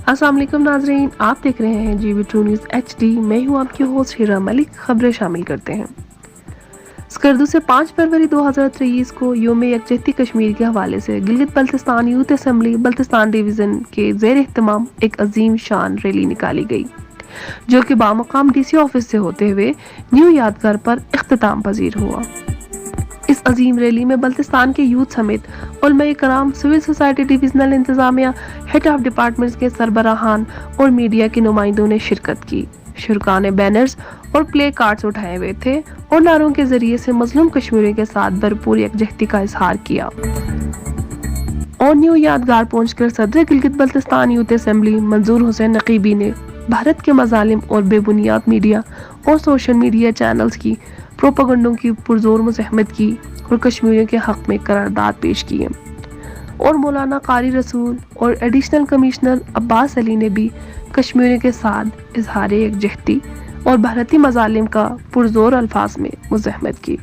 السلام علیکم ناظرین، آپ دیکھ رہے ہیں جی وی ٹرو نیوز HD۔ میں ہوں آپ کی ہوسٹ ہیرا ملک۔ خبریں شامل کرتے ہیں۔ سکردو سے 5 فروری 2023 کو یوم یکجہتی کشمیر کے حوالے سے Gilgit Baltistan youth assembly Baltistan division کے زیر اہتمام ایک عظیم شان ریلی نکالی گئی، جو کہ بامقام DC آفس سے ہوتے ہوئے نیو یادگار پر اختتام پذیر ہوا۔ اس عظیم ریلی میں بلتستان کے یوتھ سمیت علماء کرام، سول سوسائٹی ڈویژنل انتظامیہ، ہیڈ آف ڈپارٹمنٹس کے سربراہان اور میڈیا کے نمائندوں نے شرکت کی۔ شرکاء نے بینرز اور پلے کارڈز اٹھائے ہوئے تھے اور نعروں کے ذریعے سے مظلوم کشمیریوں کے ساتھ بھرپور یکجہتی کا اظہار کیا۔ اور نیو یادگار پہنچ کر صدر گلگت بلتستان یوتھ اسمبلی منظور حسین نقیبی نے بھارت کے مظالم اور بے بنیاد میڈیا اور سوشل میڈیا چینلز کی پروپیگنڈوں کی پرزور مزاحمت کی اور کشمیریوں کے حق میں قرارداد پیش کیے۔ اور مولانا قاری رسول اور ایڈیشنل کمشنر عباس علی نے بھی کشمیریوں کے ساتھ اظہار یکجہتی اور بھارتی مظالم کا پرزور الفاظ میں مزاحمت کی۔